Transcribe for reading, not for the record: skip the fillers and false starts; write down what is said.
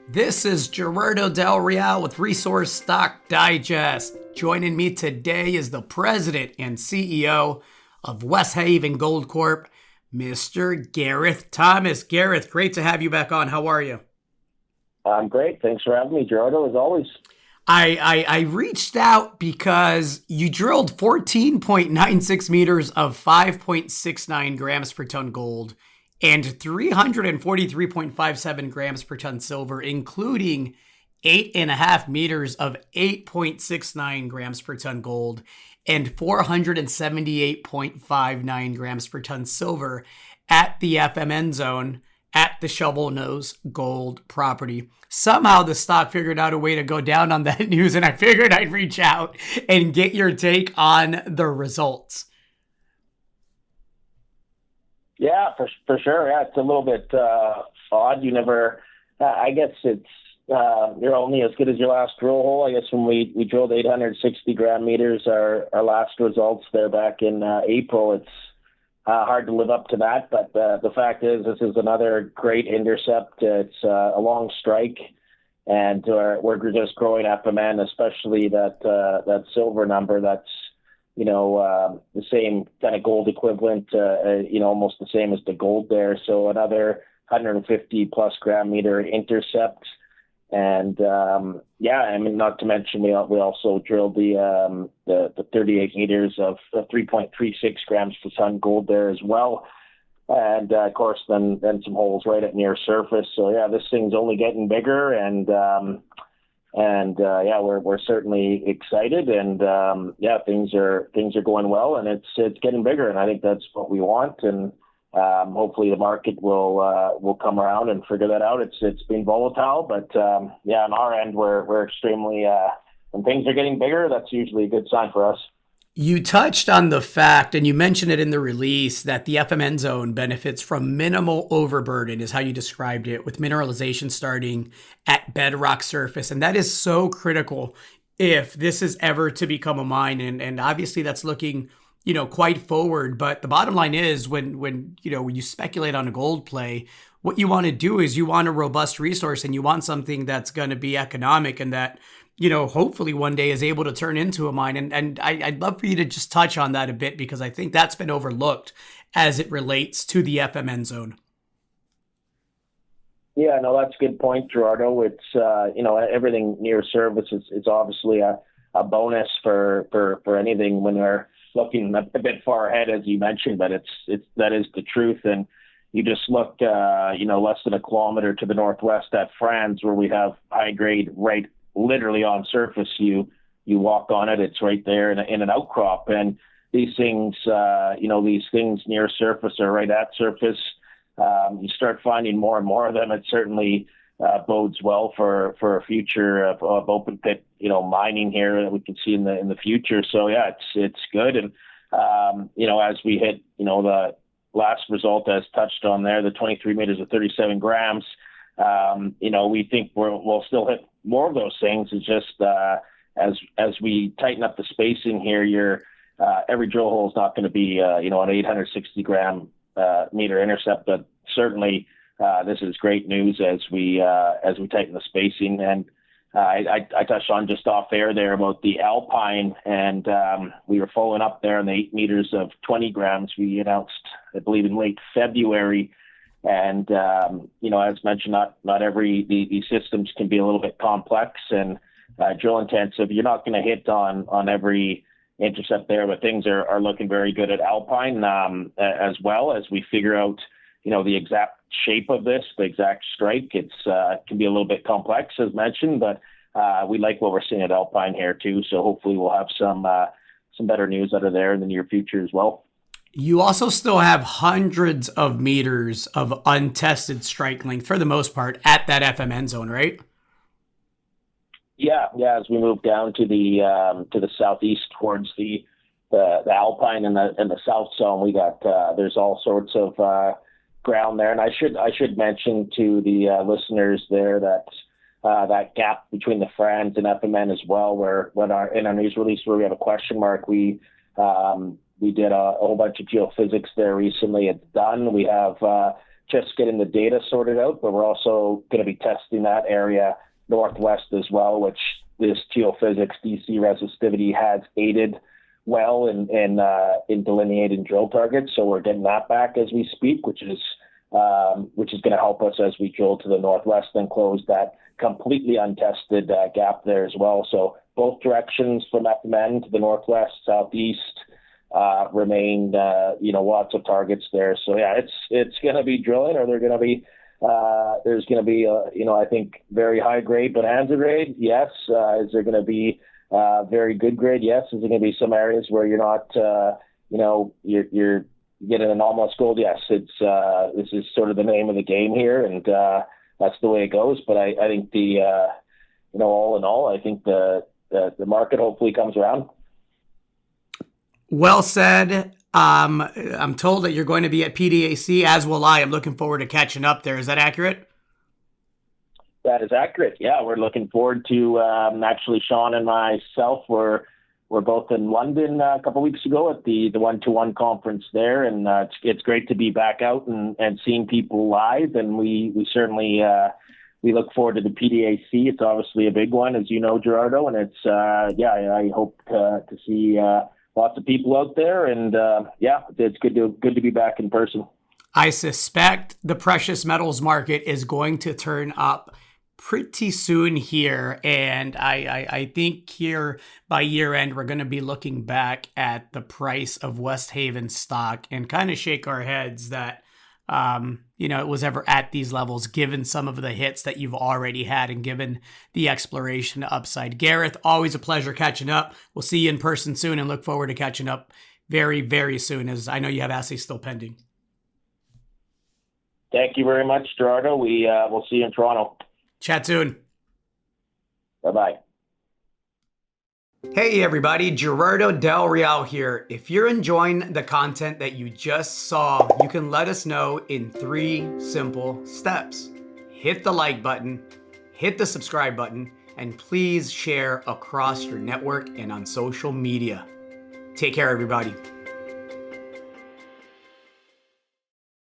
This is Gerardo Del Real with Resource Stock Digest. Joining me today is the president and CEO of Westhaven Gold Corp, Mr. Gareth Thomas. Gareth, great to have you back on. How are you? I'm great. Thanks for having me, Gerardo, as always. I reached out because you drilled 14.96 meters of 5.69 grams per ton gold and 343.57 grams per ton silver, including 8.5 meters of 8.69 grams per ton gold and 478.59 grams per ton silver at the FMN zone at the Shovel Nose Gold property. Somehow the stock figured out a way to go down on that news, and I figured I'd reach out and get your take on the results. Yeah, for sure. Yeah, it's a little bit odd. You never, I guess it's you're only as good as your last drill hole. I guess when we drilled 860 gram meters, our last results there back in April, it's hard to live up to that. But the fact is, this is another great intercept. It's a long strike, and we're just growing FMN, especially that silver number. That's the same kind of gold equivalent, almost the same as the gold there. So another 150 plus gram meter intercept. And not to mention we also drilled the 38 meters of 3.36 grams per ton gold there as well. And of course, then some holes right at near surface. So yeah, this thing's only getting bigger, and we're certainly excited, and things are going well, and it's getting bigger, and I think that's what we want, and hopefully the market will come around and figure that out. It's been volatile, but on our end we're extremely when things are getting bigger, that's usually a good sign for us. You touched on the fact, and you mentioned it in the release, that the FMN zone benefits from minimal overburden, is how you described it, with mineralization starting at bedrock surface. And that is so critical if this is ever to become a mine. And obviously that's looking, quite forward. But the bottom line is when you speculate on a gold play, what you want to do is you want a robust resource, and you want something that's going to be economic and that hopefully one day is able to turn into a mine. And I'd love for you to just touch on that a bit, because I think that's been overlooked as it relates to the FMN zone. Yeah, no, that's a good point, Gerardo. It's, everything near surface is obviously a bonus for anything when we're looking a bit far ahead, as you mentioned, but that is the truth. And you just look, less than a kilometer to the northwest at France, where we have high grade right literally on surface. You walk on it, it's right there in an outcrop. And these things, these things near surface are right at surface. You start finding more and more of them. It certainly bodes well for a future of open pit, mining here that we can see in the future. So yeah, it's good. And as we hit, the last result as touched on there, the 23 meters of 37 grams. We think we'll still hit more of those things. It's just as we tighten up the spacing here, every drill hole is not going to be an 860 gram meter intercept, but certainly this is great news as we tighten the spacing. And I touched on just off air there about the Alpine, and we were following up there on the 8 meters of 20 grams we announced, I believe, in late February. And, as mentioned, not every, these systems can be a little bit complex and drill intensive. You're not going to hit on every intercept there, but things are looking very good at Alpine, as well as we figure out, the exact shape of this, the exact strike. It can be a little bit complex, as mentioned, but we like what we're seeing at Alpine here too. So hopefully we'll have some better news out of there in the near future as well. You also still have hundreds of meters of untested strike length, for the most part, at that FMN zone, right? Yeah. As we move down to the southeast towards the Alpine and the south zone, we got there's all sorts of ground there. And I should mention to the listeners there that that gap between the Franz and FMN as well, where in our news release where we have a question mark, we did a whole bunch of geophysics there recently. It's done. We have just getting the data sorted out, but we're also going to be testing that area northwest as well, which this geophysics DC resistivity has aided well in delineating drill targets. So we're getting that back as we speak, which is going to help us as we drill to the northwest and close that completely untested gap there as well. So both directions from FMN to the northwest, southeast remain, lots of targets there. So yeah, it's going to be drilling. Are there going to be there's going to be I think very high grade bonanza grade? Yes. Is there going to be very good grade? Yes. Is there going to be some areas where you're not you're getting anomalous gold? Yes. It's this is sort of the name of the game here, and that's the way it goes. But I think all in all, I think the market hopefully comes around. Well said. I'm told that you're going to be at PDAC, as will I. I'm looking forward to catching up there. Is that accurate? That is accurate. Yeah, we're looking forward to actually Sean and myself were both in London a couple of weeks ago at the 1-to-1 conference there, and it's great to be back out and seeing people live. And we certainly we look forward to the PDAC. It's obviously a big one, as you know, Gerardo, and it's I hope to see lots of people out there, and it's good to be back in person. I suspect the precious metals market is going to turn up pretty soon here, and I think here by year end we're going to be looking back at the price of Westhaven stock and kind of shake our heads that it was ever at these levels, given some of the hits that you've already had and given the exploration upside. Gareth, always a pleasure catching up. We'll see you in person soon and look forward to catching up very, very soon, as I know you have assays still pending. Thank you very much, Gerardo. We'll see you in Toronto. Chat soon. Bye-bye. Hey everybody, Gerardo Del Real here. If you're enjoying the content that you just saw, you can let us know in 3 simple steps. Hit the like button, hit the subscribe button, and please share across your network and on social media. Take care, everybody.